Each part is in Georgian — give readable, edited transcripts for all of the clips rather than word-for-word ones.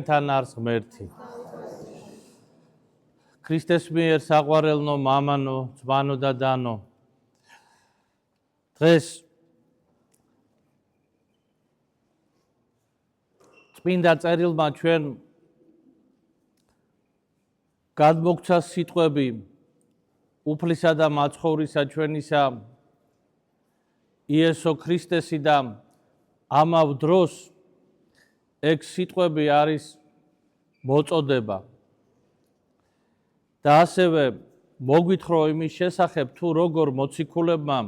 თან არის ღმერთი. ქრისტეს მიერ საყვარელნო, მამანო, ძმანო და დანო. დღეს წმინდა წერილმა ჩვენ გადმოგცა სიტყვები უფლისა და მაცხოვრისა ჩვენისა იესო ქრისტესიდან ამავ დროს ეგ სიტყვები არის მოწოდება. და ასევე მოგვითხოვ იმის შესახებ, თუ როგორ მოციქულებმა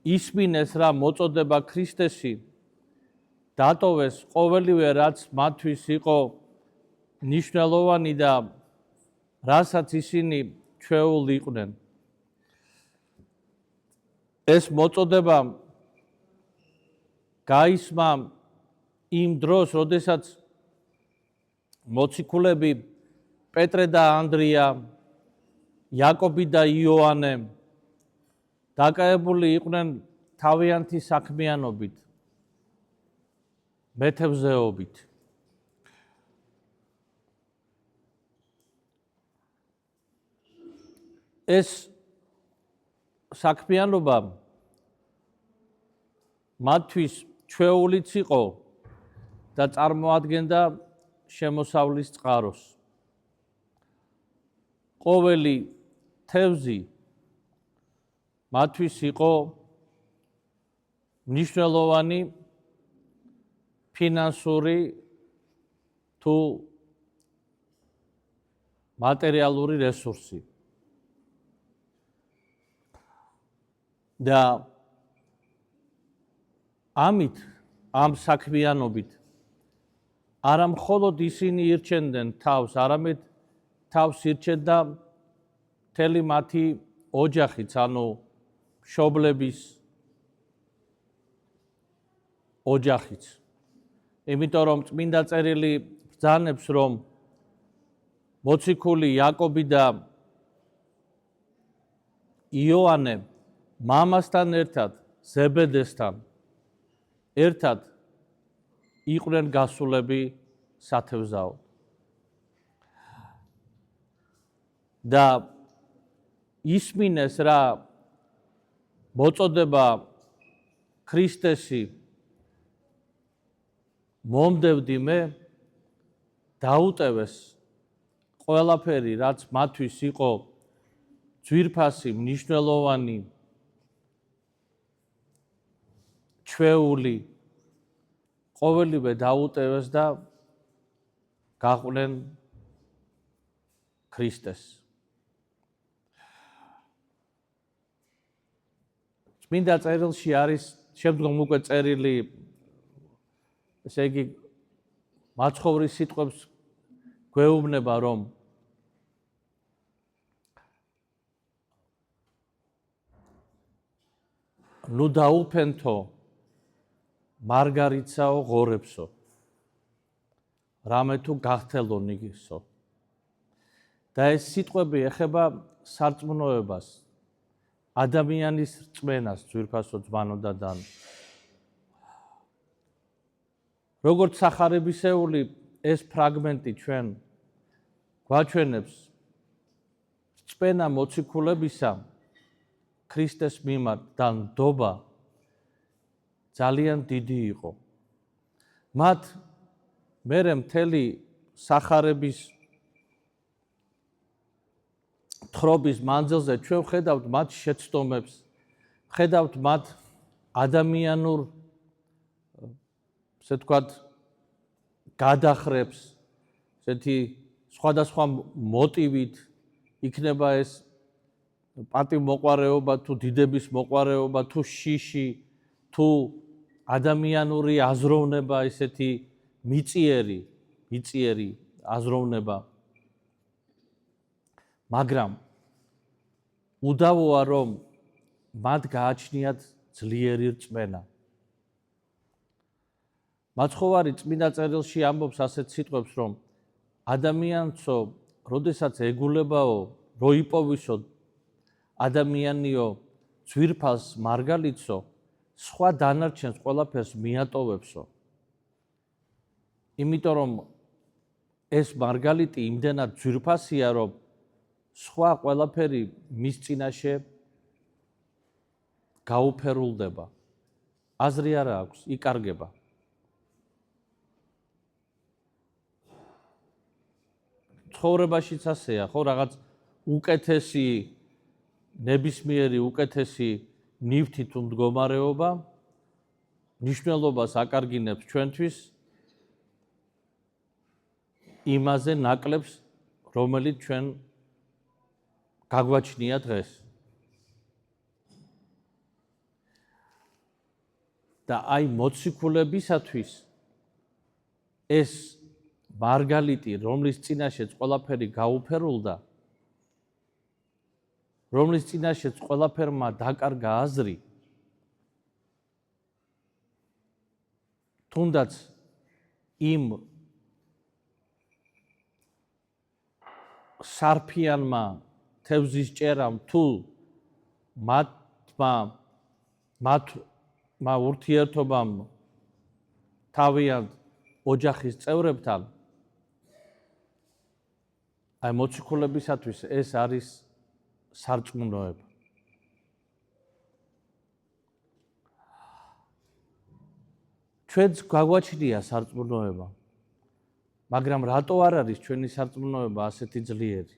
ისმინეს რა მოწოდება ქრისტესი, დატოვეს ყოველივე რაც მათთვის იყო მნიშვნელოვანი და რასაც ისინი ჩვეულ იყვნენ. ეს მოწოდება გაისმა იმ დროს, როდესაც მოციქულები პეტრე და ანდრია, იაკობი და იოანე დაკავებული იყვნენ თავიანთი საქმიანობით, მეთევზეობით. ეს საქმიანობა მათთვის ჩვეულიც იყო და წარმოადგენდა შემოსავლის წყაროს. ყოველი თევზი მათთვის იყო მნიშვნელოვანი ფინანსური თუ მატერიალური რესურსი. და ამით, ამ საქმიანობით არა მხოლოდ ისინი ირჩენდნენ თავს, არამედ თავს ირჩენდა მთელი მათი ოჯახიც, ანუ მშობლების ოჯახიც. იმიტომ რომ წმინდა წერილი ბრძანებს, რომ მოციქული იაკობი და იოანე მამასთან ერთად, ზებედესთან ერთად იყვნენ გასულები სათევზაოდ. და ისმინეს რა მოწოდება ქრისტესი მომდევდი მე, დაუტევეს ყველაფერი, რაც მათთვის იყო ძვირფასი, მნიშვნელოვანი, ჩვეული, ყოველივე დაუტევეს და გაყვნენ ქრისტეს. წმინდა წერილში არის შემდგომ უკვე წერილი, ესე იგი მაცხოვრის სიტყვებს გვეუბნება, რომ ნუ დაუფენთო მარგარიცაო ღორებსო, რამე თუ გახთელო ნიგისო. და ეს სიტყვები ეხება სარწმუნოებას, ადამიანის რწმენას, ძვირფასო ძმანო და დანო. როგორც სახარებისეული ეს ფრაგმენტი ჩვენ გვაჩვენებს რწმენა მოციქულებისა ქრისტეს მიმართ და ნდობა ძალიან დიდი იყო. მათ მერე მთელი სახარების თხრობის მანძილზე ჩვენ ვხედავთ მათ შეცდომებს, ვხედავთ მათ ადამიანურ, ესე ვთქვათ, გადახრებს, ესეთი სხვადასხვა მოტივით იქნება ეს პატივმოყვარეობა თუ დიდების მოყვარეობა თუ შიში თუ ადამიანური აზროვნება, ესეთი მიწიერი აზროვნება. მაგრამ უდავოა, რომ მათ გააჩნიათ ძლიერი რწმენა. მაცხოვარი წმინდა წერილში ამბობს ასეთ სიტყვებს, რომ ადამიანცო, როდესაც ეგულებაო, რო იპოვისო ადამიანიო ძვირფას მარგალიცო, სხვა დანარჩენს ყველაფერს მიატოვებსო. იმიტომ რომ ეს მარგალიტი იმდენად ძვირფასია, რომ სხვა ყველაფერი მის წინაშე გაუფერულდება. აზრი არა აქვს, იკარგება. ცხოვრებაშიც ასეა, ხო, რაღაც უკეთესი, ნებისმიერი უკეთესი ნივთი თუ მდგომარეობა მნიშვნელობას აკარგინებს ჩვენთვის იმაზე ნაკლებს, რომელიც ჩვენ გაგვაჩნია დღეს. და აი მოციქულებისათვის ეს მარგალიტი, რომლის წინაშეც ყველაფერი გაუფერულდა, რომლის წინაშეც ყველაფერმა დაკარგა აზრი, თუნდაც იმ სარფიანმა თევზის ჭერამ თუ მათ ურთიერთობამ თავიანთ ოჯახის წევრებთან, აი მოციქულებისათვის ეს არის სარწმუნოება. ჩვენც გაგვაჩნია სარწმუნოება, მაგრამ რატო არ არის ჩვენი სარწმუნოება ასეთი ძლიერი?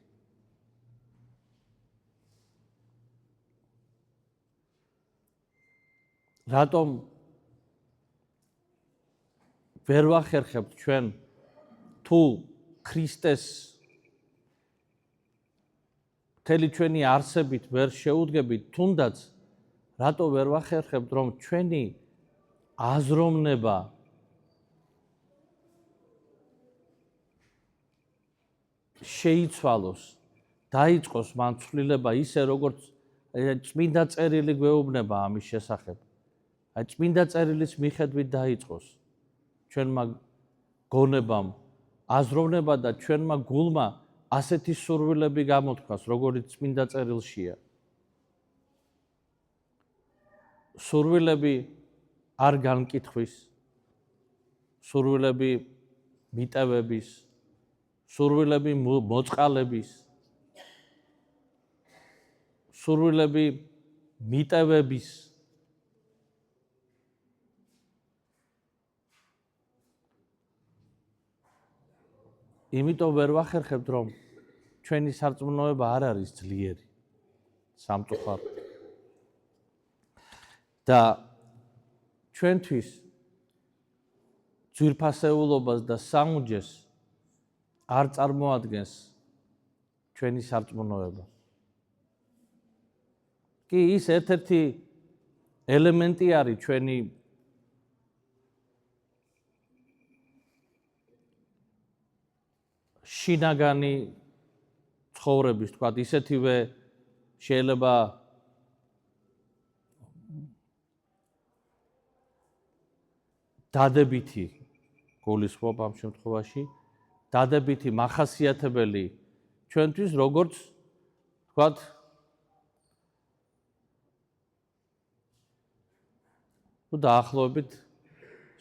რატომ ვერ ვახერხებთ ჩვენ თუ ქრისტეს მთელი ჩვენი არსებით ვერ შეუდგებით, თუნდაც რატო ვერ ვახერხებთ, რომ ჩვენი აზროვნება შეიცვალოს, დაიწყოს მან ცვლილება ისე, როგორც წმინდა წერილი გვეუბნება ამის შესახებ. აი წმინდა წერილის მიხედვით დაიწყოს ჩვენმა გონებამ აზროვნება და ჩვენმა გულმა ასეთი სურვილები გამოთქვას, როგორც წმინდა წერილშია. სურვილები არ განკითხვის, სურვილები მიტევების, სურვილები მოწყალების, სურვილები მიტევების, იმიტომ ვერ ვახერხებთ, რომ ჩვენი სარწმუნოება არ არის ძლიერი, სამწუხაროდ. და ჩვენთვის ძვირფასეულობას და საუნჯეს არ წარმოადგენს ჩვენი სარწმუნოება. კი ის ერთ-ერთი ელემენტი არის ჩვენი შინაგანი ცხოვრების, თქვათ, ისეთივე შეიძლება დადებითი გულისხმობ ამ შემთხვევაში, დადებითი მახასიათებელი ჩვენთვის, როგორც თქვათ, დაახლოებით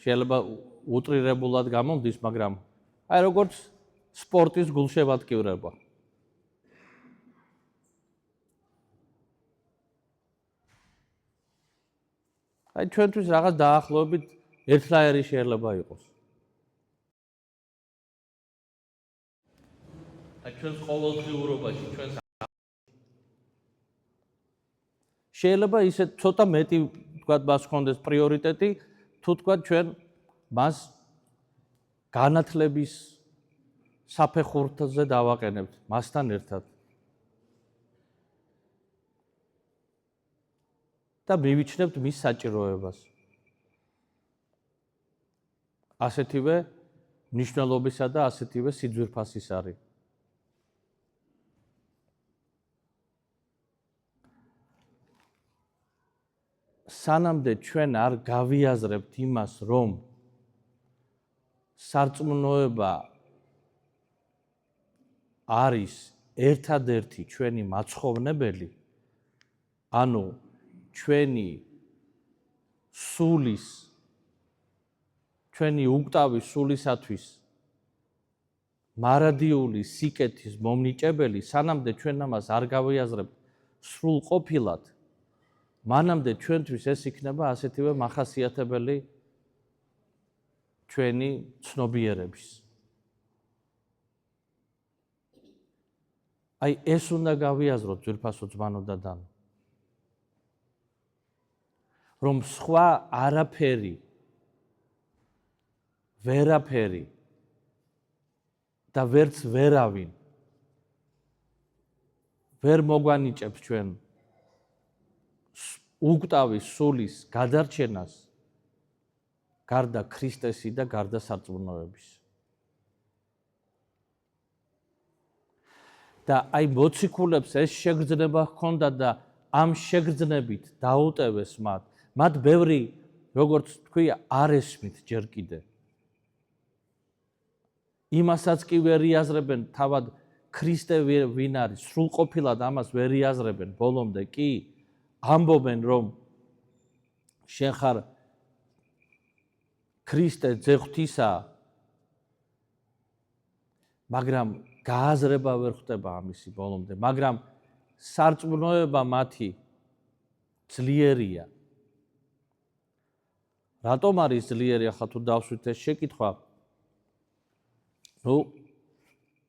შეიძლება უტრირებულად გამომდის, მაგრამ აი როგორც სპორტის გულშემატკივრება. აი ჩვენთვის რაღაც დაახლოებით ერთნაირი შეიძლება იყოს. აი ჩვენს ყოველდღიურობაში, ჩვენს შეიძლება ისე ცოტა მეტი, თქვათ, მას ჰქონდეს პრიორიტეტი, თუ თქვათ ჩვენ მას განათლების საფეხურზე დავაყენებთ მასთან ერთად. და მივიჩნევთ მის საჭიროებას. ასეთივე მნიშვნელობისა და ასეთივე სიძვირფასის არის. სანამდე ჩვენ არ გავიაზრებთ იმას, რომ სარწმუნოება არის ერთადერთი ჩვენი მაცხოვრებელი, ანუ ჩვენი სულის, ჩვენი უკვდავი სულისათვის მარადიული სიკეთის მომნიჭებელი, სანამდე ჩვენ ამას არ გავიაზრებთ სრულყოფილად, მანამდე ჩვენთვის ეს იქნება ასეთივე მახასიათებელი ჩვენი ცნობიერების. აი ეს უნდა გავიაზროთ ძვირფასო ძმანო და დანო. რომ სხვა არაფერი, ვერაფერი და ვერც ვერავინ ვერ მოგვანიჭებს ჩვენ უკვდავი სულის გადარჩენას გარდა ქრისტესი და გარდა სარწმუნოების. და აი მოციქულებს ეს შეგრძნება ჰქონდა და ამ შეგრძნებით დაუტევეს მათ. მათ ბევრი, როგორც თქვი, არ ესმით ჯერ კიდე. იმასაც კი ვერ იაზრებენ, თავად ქრისტე ვინ არის, სრულყოფილად ამას ვერ იაზრებენ, ბოლომდე კი ამბობენ, რომ შენ ხარ ქრისტე ძე ღვთისა, მაგრამ გააზრება ვერ ხდება ამისი ბოლომდე, მაგრამ სარწმუნოება მათი ძლიერია. რატომ არის ძლიერი, ახლა თუ დავსვით ეს შეკითხვა,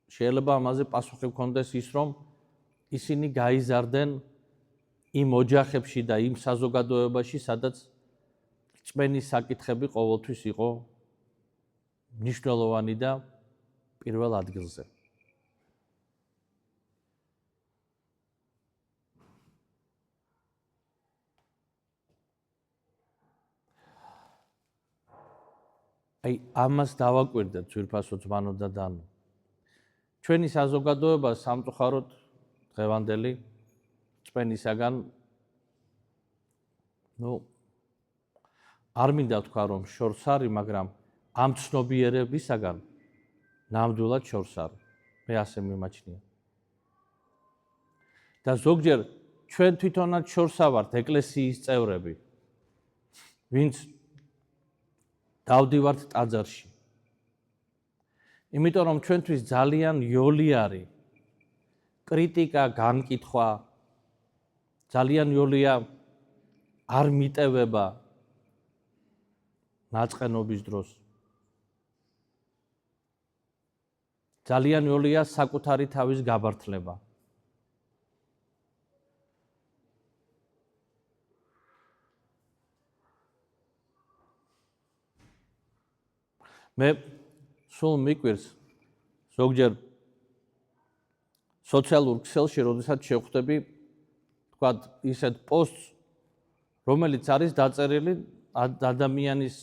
შეიძლება ამაზე პასუხი გქონდეს ის, რომ ისინი გაიზარდნენ იმ ოჯახებში და იმ საზოგადოებაში, სადაც რწმენის საკითხები ყოველთვის იყო მნიშვნელოვანი და პირველ ადგილზე. აი ამას დავაკვირდეთ ძვირფასო ძმანო და დანო. ჩვენი საზოგადოება სამწუხაროდ დღევანდელი რწმენისაგან არ მინდა თქვა რომ შორს არის, მაგრამ ამ ცნობიერებისაგან ნამდვილად შორს არის. მე ასე მიმაჩნია. და ზოგჯერ ჩვენ თვითონაც შორსა ვართ ეკლესიის წევრები, ვინც დავდივართ ტაძარში. იმიტომ რომ ჩვენთვის ძალიან იოლი არის კრიტიკა, განკითხვა, ძალიან იოლია არ მიტევება ნაწყენობის დროს. ძალიან იოლია საკუთარი თავის გაბართლება. მე სულ მიკვირს ზოგჯერ სოციალურ ქსელში, როდესაც შევხვდები, თქვა ისეთ პოსტს, რომელიც არის დაწერილი ადამიანის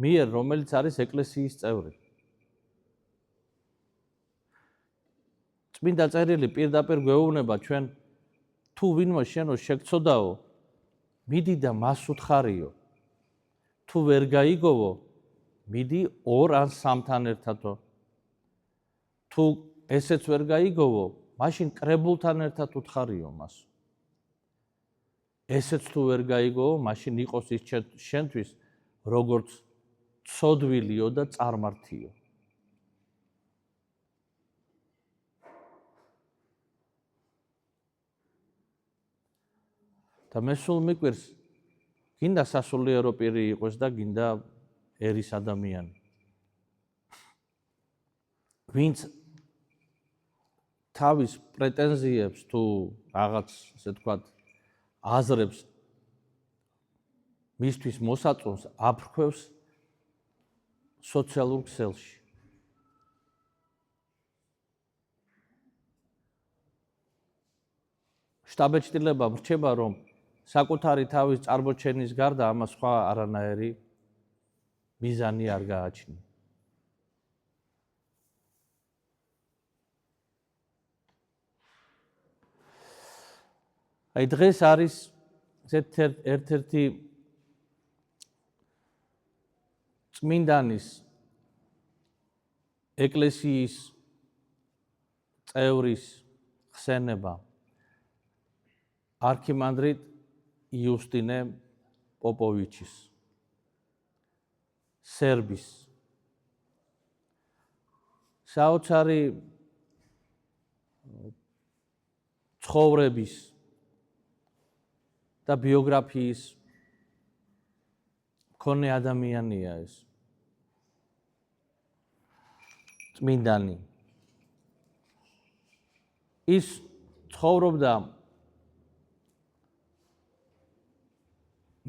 მიერ, რომელიც არის ეკლესიის წევრი. წმინდა წერილი პირდაპირ გვეუბნება ჩვენ, თუ ვინმე შენო შეგცოდაო, მიდი და მას უთხარიო. თუ ვერ გაიგოვო, მიდი 2 ან 3-თან ერთადო. თუ ესეც ვერ გაიგოვო, მაშინ კრებულთან ერთად უთხარიო მას. ესეც თუ ვერ გაიგოვო, მაშინ იყოს ის შენთვის როგორც ცოდვილიო და წარმართიო. და მე სულ მიკვირს, გინდა სასულიერო პირი იყოს და გინდა ერის ადამიანი. ვინც თავის პრეტენზიებს თუ რაღაც, ასე თქვა, აზრებს მისთვის მოსაწონს აფრქვევს სოციალურ ქსელში. შტაბეჭდილება მრჩება, რომ საკუთარი თავის წარმოჩენის გარდა ამას სხვა არანაირი მიზანი არ გააჩნია. აი დღეს არის ერთ-ერთი წმინდანის ეკლესიის წევრის ხსენება, არქიმანდრიტ იუსტინე პოპოვიჩის. სერბის საოცარი ცხოვრების და ბიოგრაფიის მქონე ადამიანია ეს წმინდანი ის ცხოვრობდა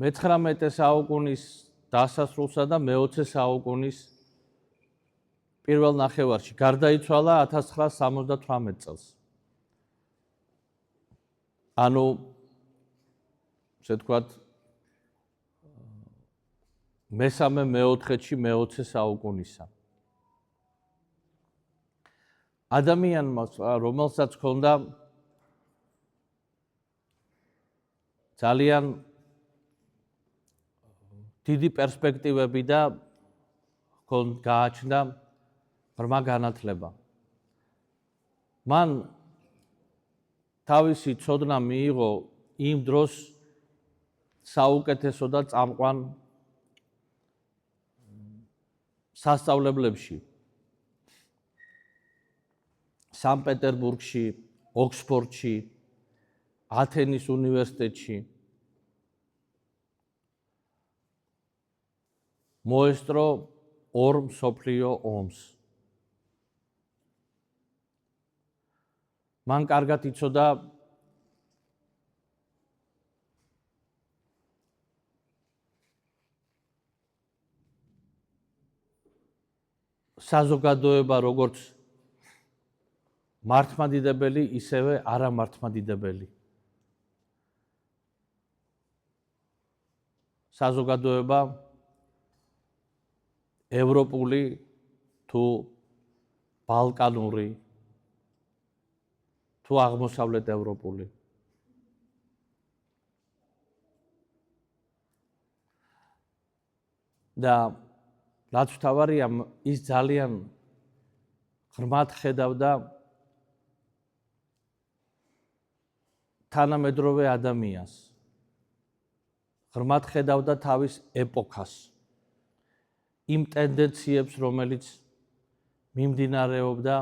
მე-19 საუკუნის დასასრულსა და მე-20 საუკუნის პირველ ნახევარში გარდაიცვალა 1978 წელს. ანუ ესე ვთქვათ მესამე მეოთხედში მე-20 საუკუნისა. ადამიანმა რომელსაც ჰქონდა ძალიან დიდი პერსპექტივები და გააჩნდა ღრმა განათლება. მან თავისი ცოდნა მიიღო იმ დროს საუკეთესო და წამყვან სასწავლებლებში. სან-პეტერბურგში, ოქსფორდში, ათენის უნივერსიტეტში. მოესწრო ორ მსოფლიო ომს. მან კარგად იცოდა საზოგადოება როგორც მართლმადიდებელი, ისევე არამართლმადიდებელი. საზოგადოება ევროპული თუ ბალკანური თუ აღმოსავლეთ ევროპული. და რაც თავარია ის ძალიან ღრმად ხედავდა თანამედროვე ადამიანს. ღრმად ხედავდა თავის ეპოქას. იმ ტენდენციებს, რომელიც მიმდინარეობდა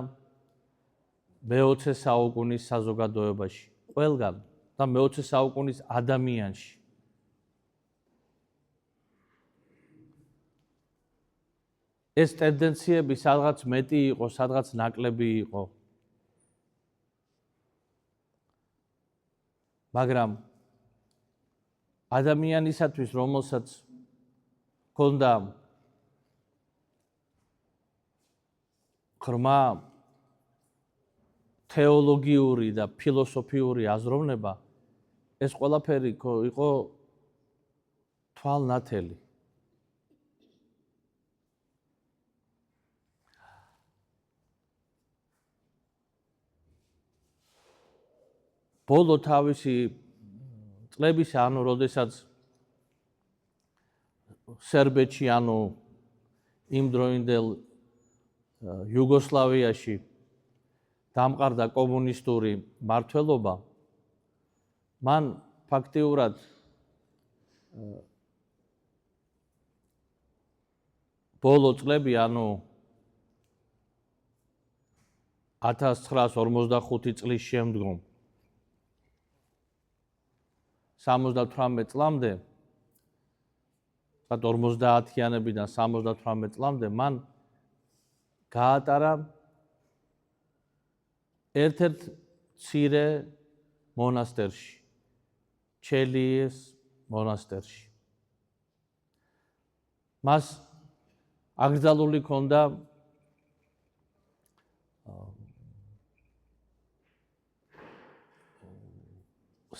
მე-20 საუკუნის საზოგადოებაში, ყველგან და მე-20 საუკუნის ადამიანში. ეს ტენდენციები სადღაც მეტი იყო, სადღაც ნაკლები იყო. მაგრამ ადამიანისათვის, რომელსაც ჰქონდა ღრმა თეოლოგიური და ფილოსოფიური აზროვნება, ეს ყველაფერი იყო თვალნათელი. ბოლო თავისი წლების, ანუ როდესაც სერბეთში, ანუ იმდროინდელ იუგოსლავიაში დამყარდა კომუნისტური მმართველობა, მან ფაქტიურად ბოლო წლები, ანუ 1945 წლის შემდგომ 78 წლამდე, 50-იანებიდან 78 წლამდე მან გაატარა ერთ-ერთ მცირე მონასტერში, ჩელიეს მონასტერში. მას აკრძალული ჰქონდა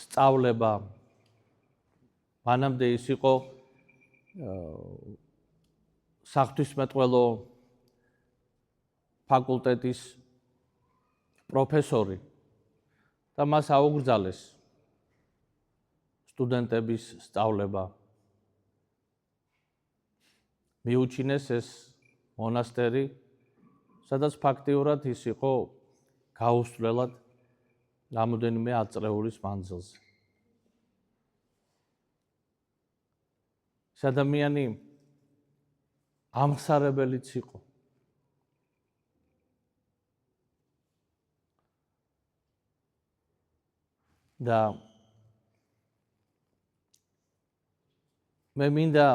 სწავლება. მანამდე ის იყო საღვთისმეტყველო ფაკულტეტის პროფესორი და მას აუგრძალეს სტუდენტების სწავლება. მიუჩინეს ეს მონასტერი, სადაც ფაქტიურად ის იყო გაუსვლელად რამოდენიმე ათწლეულის მანძილზე. ეს ადამიანი ამხსარებელიც იყო. და მე მინდა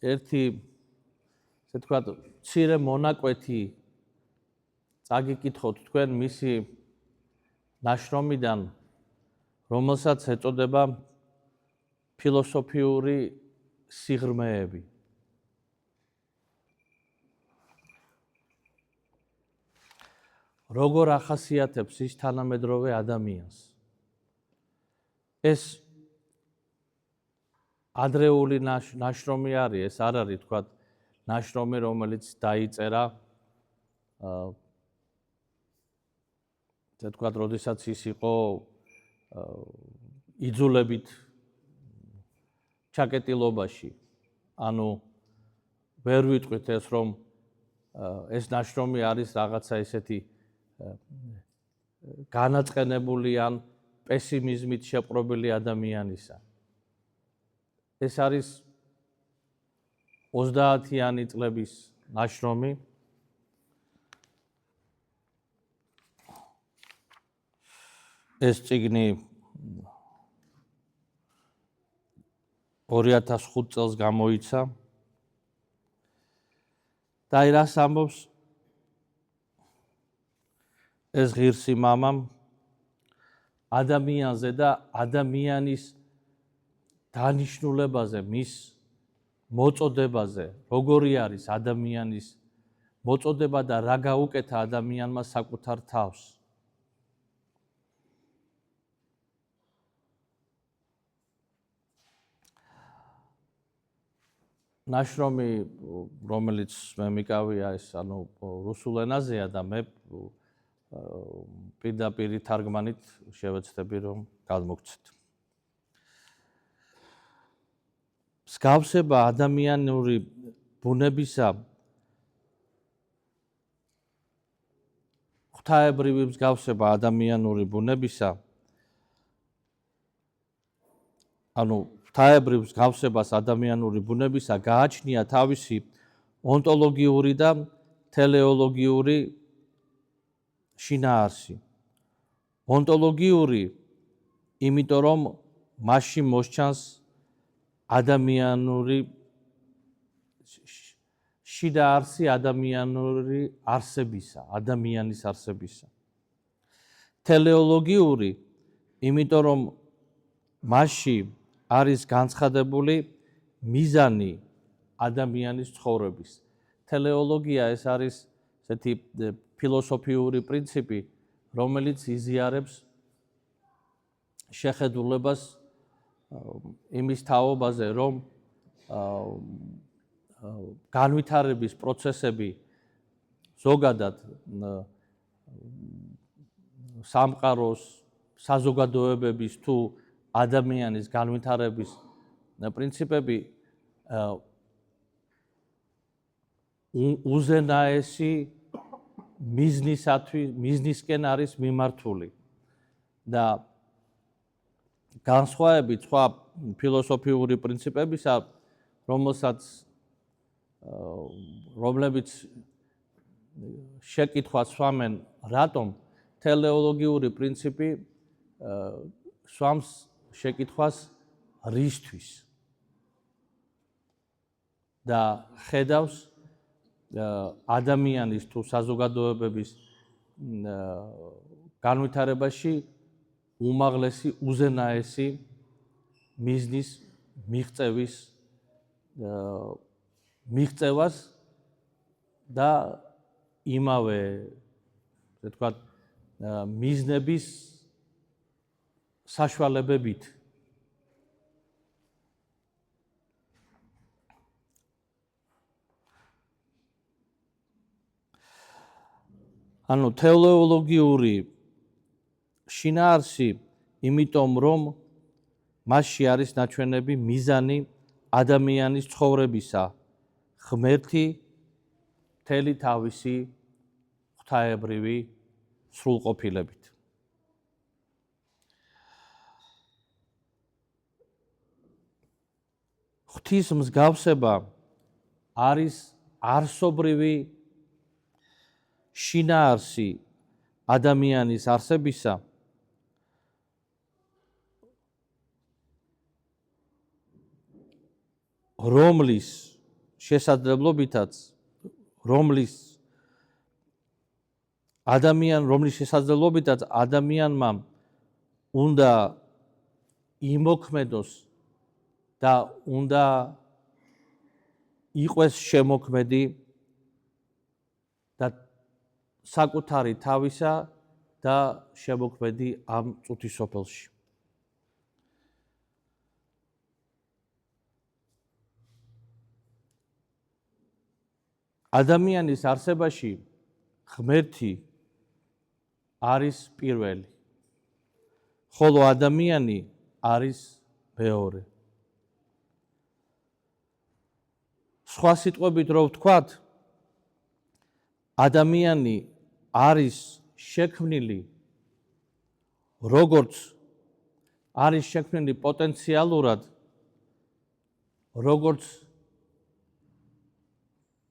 ერთი ესე ვთქვათ მცირე მონაკვეთი წაგიკითხოთ თქვენ მისი ნაშრომიდან, რომელსაც ეწოდება ფილოსოფიური სიღრმეები. როგორ ახასიათებს ის თანამედროვე ადამიანს? ეს ადრეული ნაშრომი არის, ეს არ არის თქვათ ნაშრომი, რომელიც დაიწერა ესე ვთქვათ, როდესაც ის იყო იძულებით ჩაკეტილობაში. ანუ ვერ ვიტყვით ეს, რომ ეს ნაშრომი არის რაღაცა ესეთი განაწყენებული ან პესიმიზმით შეპყრობილი ადამიანისა. ეს არის 30-იანი წლების ნაშრომი. ეს წიგნი 2005 წელს გამოიცა. და რას ამბობს ეს ღირსი მამამ ადამიანზე და ადამიანის დანიშნულებაზე, მის მოწოდებაზე, როგორი არის ადამიანის მოწოდება და რა გაუკეთა ადამიანმა საკუთარ თავს. ნაშრომი, რომელიც მე მიკავია, ეს ანუ რუსულ ენაზეა და მე პირდაპირ თარგმანით შევეცდები რომ გადმოგცეთ. მსგავსება ადამიანური ბუნებისა, ღვთაებრივი მსგავსება ადამიანური ბუნებისა, ანუ ღვთაებრივ მსგავსებას ადამიანური ბუნებისა გააჩნია თავისი ონტოლოგიური და თელეოლოგიური შინაარსი. ონტოლოგიური, იმიტომ რომ მასში მოსჩანს ადამიანური შინაარსი ადამიანური არსებისა, ადამიანის არსებისა. თელეოლოგიური, იმიტომ რომ მასში არის განცხადებული მიზანი ადამიანის ცხოვრების. თელეოლოგია ეს არის ესეთი ფილოსოფიური პრინციპი, რომელიც იზიარებს შეხედულებას იმის თაობაზე, რომ განვითარების პროცესები ზოგადად სამყაროს, საზოგადოებების თუ ადამიანის განვითარების პრინციპები უზენაესი მიზნისკენ არის მიმართული და განსხვავებით სხვა ფილოსოფიური პრინციპებისა, რომლებიც შეკითხვას სვამენ, რატომ თელეოლოგიური პრინციპი სვამს შეკითხვას რისთვის და ხედავს ადამიანის თუ საზოგადოებების განვითარებაში უმაღლესი, უზენაესი მიზნის მიღწევას და იმავე, ესე ვთქვათ, მიზნების საშუალებებით. ანუ თელეოლოგიური შინაარსი, იმიტომ რომ მასში არის ნაჩვენები მიზანი ადამიანის ცხოვრებისა, ღმერთი მთელი თავისი ღვთაებრივი სრულყოფილებით. ღვთის მსგავსება არის არსობრივი შინაარსი ადამიანის არსებისა, რომლის შესაძლებლობითაც ადამიანმა უნდა იმოქმედოს და უნდა იყოს შემოქმედი და საკუთარი თავისა და შემოქმედი ამ წუთისოფელში. ადამიანის არსებაში ღმერთი არის პირველი, ხოლო ადამიანი არის მეორე. სხვა სიტყვებით რო ვთქვათ, ადამიანი არის შექმნილი, როგორც არის შექმნილი პოტენციალურად, როგორც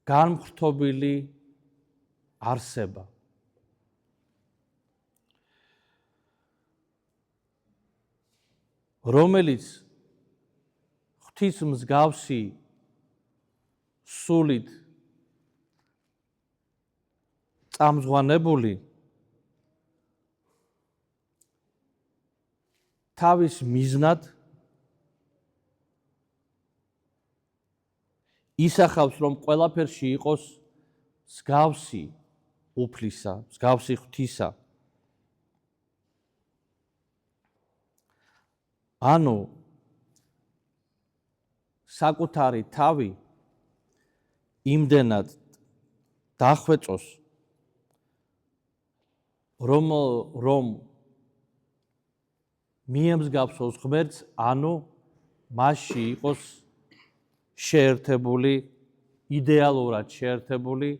განმხრთობილი არსება. რომელიც ღვთის მსგავსი სულით წამზღვანებული თავის მიზნად ისახავს, რომ ყველაფერში იყოს მსგავსი უფლისა, მსგავსი ღვთისა. ანუ საკუთარი თავი იმდენად დახვეწოს, რომ მიემსგავსოს ღმერთს, ანუ მასში იყოს შეერთებული, იდეალურად შეერთებული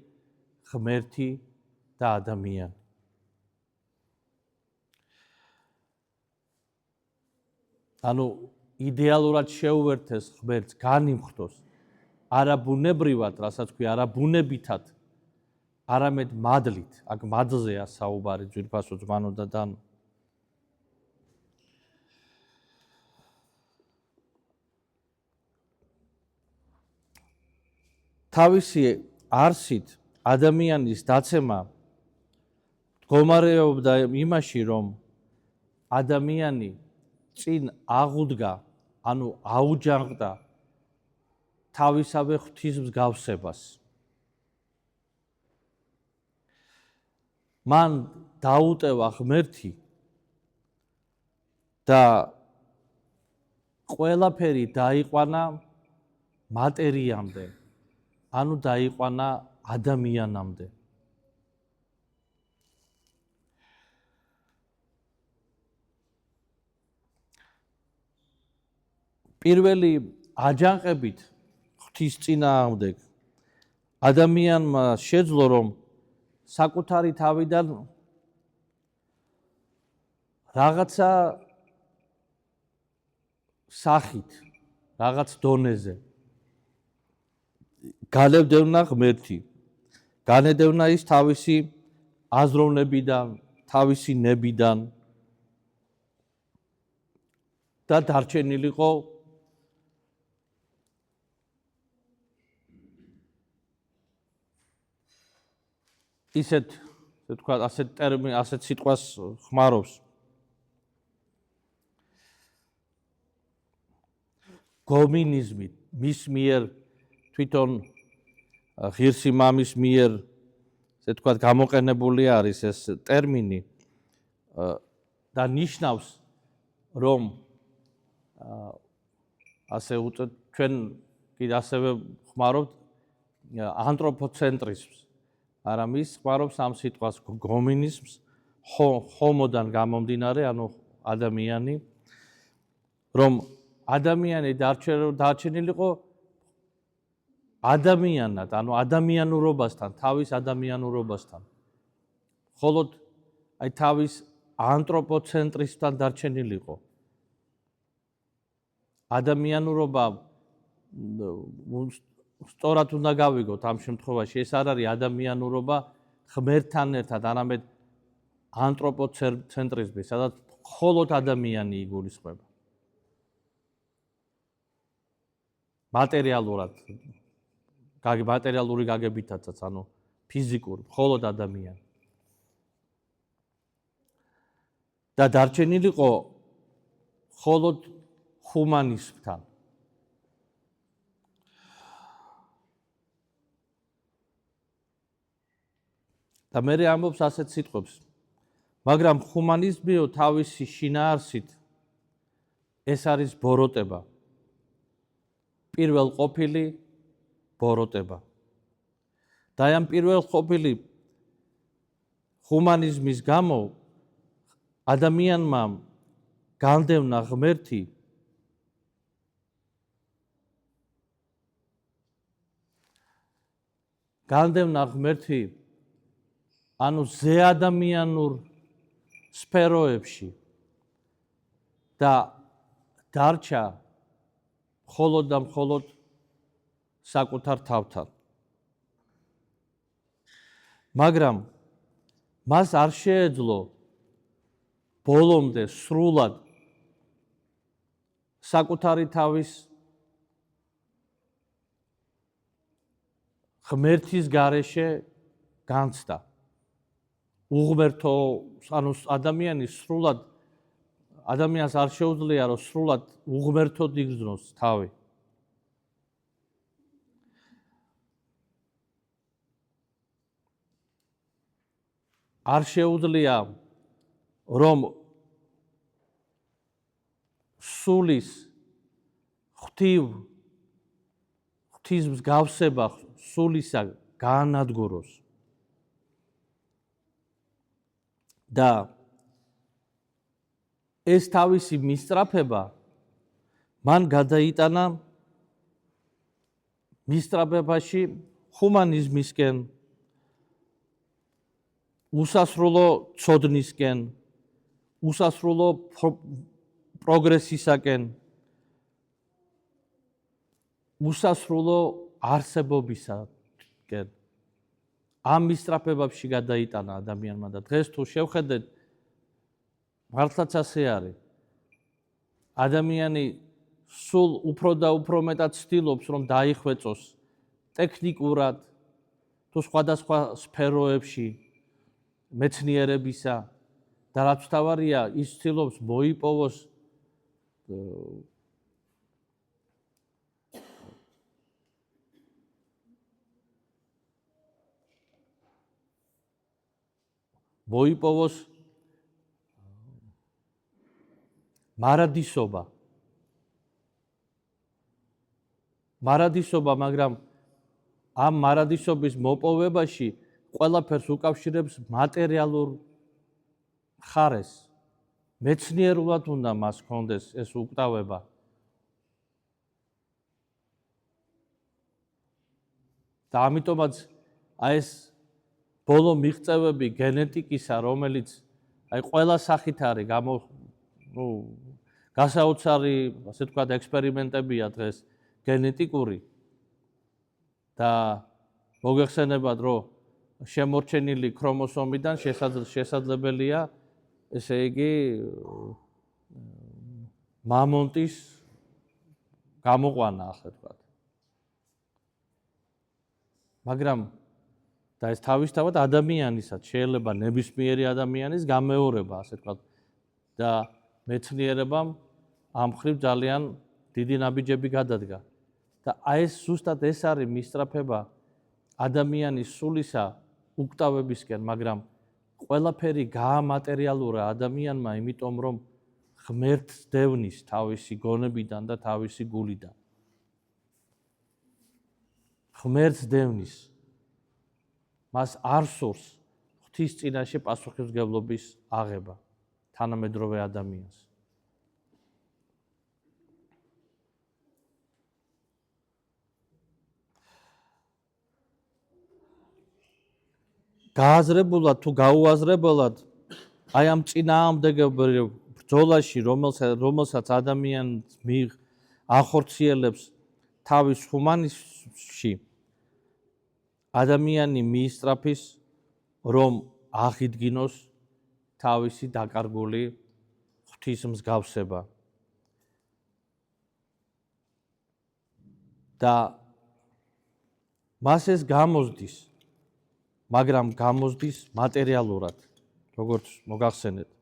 ღმერთი და ადამიანი. ანუ იდეალურად შეუერთეს ღმერთს, განიმხრთოს, არა ბუნებრივად, რასაც ქვია, არა ბუნებითად, არამედ მადლით. აქ მადლზეა საუბარი, ძვირფასო ძმანო და დანო. თავისი არსით ადამიანის დაცემა მდგომარეობდა იმაში, რომ ადამიანი წინ აღუდგა, ანუ აუჯანყდა თავისავე ღვთის მსგავსებას. მან დაუტევა ღმერთი და ყველაფერი დაიყვანა მატერიამდე, ანუ დაიყვანა ადამიანამდე. პირველი აჯანყებით ღვთის წინააღმდეგ ადამიანმა შეძლო, რომ საკუთარი თავიდან რაღაცა სახით, რაღაც დონეზე განედევნა ღმერთი, განედევნა ის თავისი აზროვნებიდან, თავისი ნებიდან და დარჩენილიყო ისეთ სიტყვას ხმარობს. გომინიზმი, მის მიერ თვითონ ღირსი მამის მიერ, ესე ვთქვათ, გამოყენებული არის ეს ტერმინი და ნიშნავს, რომ ასე უწოდ ჩვენ კიდე ასევე ხმარობთ ანთროპოცენტრიზმს. არა მის ხმარობს ამ სიტყვას გომინიზმს, ჰომოდან გამომდინარე, ანუ ადამიანი, რომ ადამიანი დარჩენილიყო ადამიანად, ანუ ადამიანურობასთან, თავის ადამიანურობასთან. ხოლო აი თავის ანთროპოცენტრიზმთან დარჩენილიყო. ადამიანურობა სწორად უნდა გავიგოთ ამ შემთხვევაში ეს არ არის ადამიანურობა ღმერთთან ერთად, არამედ ანთროპოცენტრიზმი, სადაც მხოლოდ ადამიანი იგულისხმება. მატერიალური გაგებითაცაც, ანუ ფიზიკური, მხოლოდ ადამიანი. და დარჩენილიყო მხოლოდ ჰუმანიზმთან. და მე ამბობს ასეთ სიტყვებს, მაგრამ ჰუმანიზმიო თავისი შინაარსით ეს არის ბოროტება. პირველ ყოფილი ბოროტება. და ამ პირველ ყოფილი ჰუმანიზმის გამო ადამიანმა განდევნა ღმერთი ანუ ზეადამიანურ სფეროებში და დარჩა მხოლოდ და მხოლოდ საკუთარ თავთან. მაგრამ მას არ შეეძლო ბოლომდე სრულად საკუთარი თავის ღმერთის გარეშე განცდა. უღმერთო, ანუ ადამიანს არ შეუძლია რომ სრულად უღმერთოდ იგრძნოს თავი. არ შეუძლია რომ სულის ღვთის მსგავსება სულისა გაანადგუროს. და ეს თავისი მისწრაფება მან გადაიტანა მისწრაფებაში ჰუმანიზმისკენ, უსასრულო ცოდნისკენ, უსასრულო პროგრესისაკენ, უსასრულო არსებობისაკენ. ამ მისწრაფებებში გადაიტანა ადამიანმა და დღეს თუ შევხედეთ, მართლაც ასე არის. ადამიანი სულ უფრო და უფრო მეტად ცდილობს, რომ დაიხვეწოს ტექნიკურად თუ სხვადასხვა სფეროებში მეცნიერებისა და რაც თავარია, ის ცდილობს მოიპოვოს მარადისობა, მაგრამ ამ მარადისობის მოპოვებაში ყველაფერს უკავშირებს მატერიალურ ხარეს. მეცნიერულად უნდა მას ჰქონდეს ეს უკტავება. და ამიტომაც ეს ბოლო მიღწევები გენეტიკისა, რომელიც ყველა სახით არის გასაოცარი, ასე ვთქვათ, ექსპერიმენტებია დღეს გენეტიკური და მოგეხსენებათ, რომ შემორჩენილი ქრომოსომიდან შესაძლებელია, ესე იგი, მამონტის გამოყვანა, ასე ვთქვათ. მაგრამ და ეს თავისთავად ადამიანისაც შეიძლება ნებისმიერი ადამიანის გამეორება, ასე ვთქვათ, და მეცნიერებამ ამ მხრივ ძალიან დიდი ნაბიჯები გადადგა. და ეს ზუსტად ეს არის მისწრაფება ადამიანის სულისა უკტავებისკენ, მაგრამ ყველაფერი გაამატერიალურა ადამიანმა, იმიტომ რომ ღმერთს დევნის თავისი გონებიდან და თავისი გულიდან. ღმერთს დევნის. მას არ სურს ღვთის წინაშე პასუხისმგებლობის აღება თანამედროვე ადამიანს. გააზრებულად თუ გაუაზრებულად აი ამ წინააღმდეგობრივ ბრძოლაში, რომელსაც ადამიანს ახორციელებს თავის ჰუმანიზმში ადამიანი მიისწრაფის, რომ აღიდგინოს თავისი დაკარგული ღვთის მსგავსება. და მას ეს გამოსდის, მაგრამ გამოსდის მატერიალურად, როგორც მოგახსენეთ.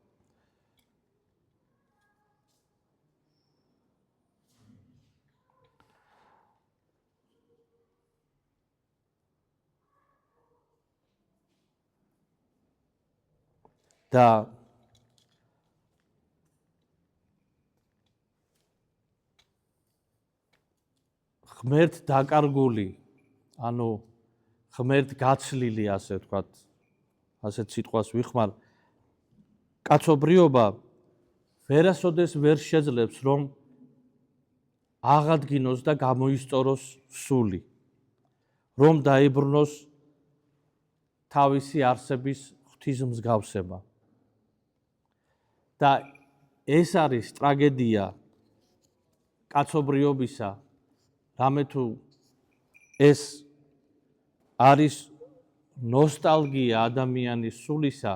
და ღმერთ დაკარგული, ანუ ღმერთ გაცლილი, ასე ვთქვათ, ასეთ სიტყვას ვიხმარ, კაცობრიობა ვერასოდეს ვერ შეძლებს, რომ აღადგინოს და გამოისწოროს სული, რომ დაიბრუნოს თავისი არსების ღვთის მსგავსება. და ეს არის ტრაგედია კაცობრიობისა, რამე თუ ეს არის ნოსტალგია ადამიანის სულისა,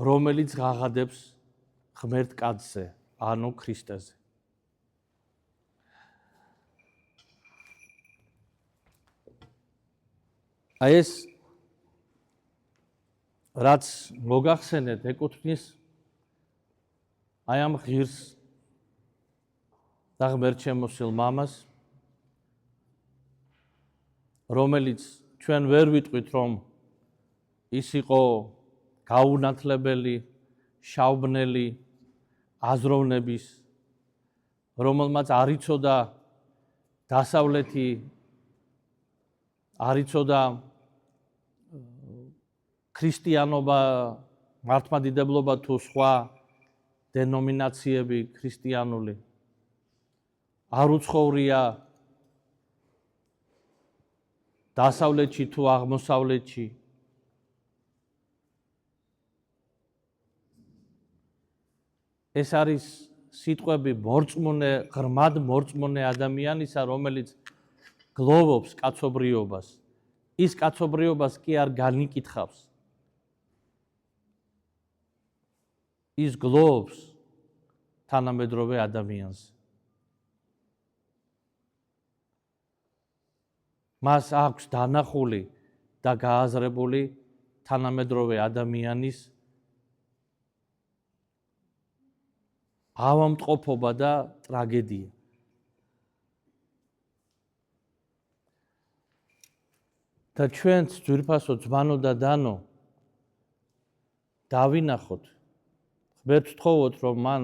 რომელიც ღაღადებს ღმერთ კაცზე, ანუ ქრისტეზე. აი ეს რაც მოგახსენეთ, ეკუთვნის აი ამ ღირს და ღმერთშემოსილ მამას, რომელიც ჩვენ ვერ ვიტყვით, რომ ის იყო გაუნათლებელი, შაუბნელი, აზროვნების, რომელმაც არ იცოდა დასავლეთი, არ იცოდა ქრისტიანობა, მართლმადიდებლობა თუ სხვა დენომინაციები ქრისტიანული. არ უცხოვრია დასავლეთში თუ აღმოსავლეთში. ეს არის სიტყვები მორწმუნე, ღრმად მორწმუნე ადამიანისა, რომელიც გლოვობს კაცობრიობას. ის კაცობრიობას კი არ განიკითხავს. ის გლოვობს თანამედროვე ადამიანს. მას აქვს დანახული და გააზრებული თანამედროვე ადამიანის ავადმყოფობა და ტრაგედია. და ჩვენც ძვირფასო ძმანო და დანო დავინახოთ, ღმერთ ვთხოვოთ, რომ მან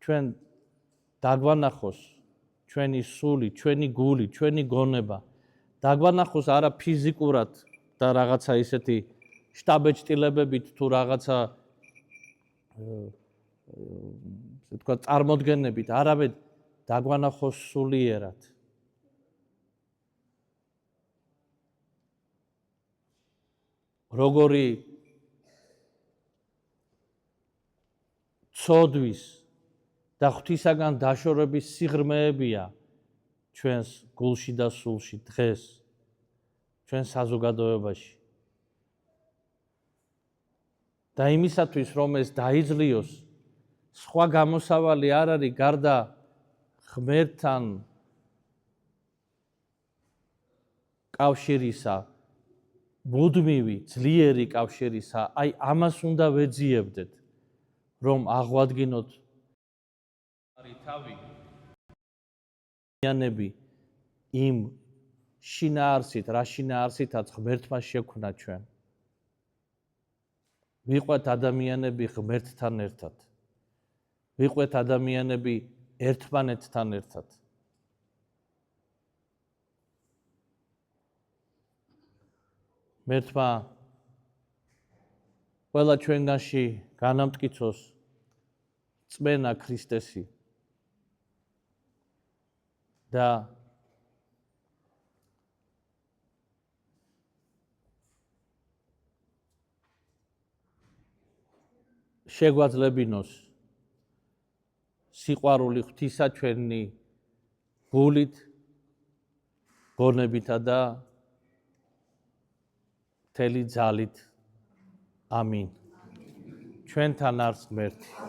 ჩვენ დაგვანახოს ჩვენი სული, ჩვენი გული, ჩვენი გონება, დაგვანახოს არა ფიზიკურად და რაღაცა ისეთი შტაბეჭდილებებით თუ რაღაცა თქვა წარმოდგენებით, არამედ დაგვანახოს სულიერად. როგორი ცოდვის და ღვთისაგან დაშორების სიღრმეებია ჩვენს გულში და სულში დღეს, ჩვენ საზოგადოებაში. და იმისათვის, რომ ეს დაიძლიოს, სხვა გამოსავალი არ არის გარდა ღმერთთან კავშირისა, მუდმივი, ძლიერი კავშირისა, აი ამას უნდა ვეძიებდეთ, რომ აღვადგინოთ თავი ადამიანები იმ შინაარსით, რა შინაარსითაც ღმერთმა შექმნა ჩვენ. ვიყვეთ ადამიანები ღმერთთან ერთად. ვიყვეთ ადამიანები ერთმანეთთან ერთად. ღმერთმა ყველა ჩვენგანში განამტკიცოს წმენა ქრისტესი და შეგვაძლებინოს სიყვარული ღვთისა ჩვენი გულით, გონებითა და მთელი ძალით. ამინ. ჩვენთან არს ღმერთი.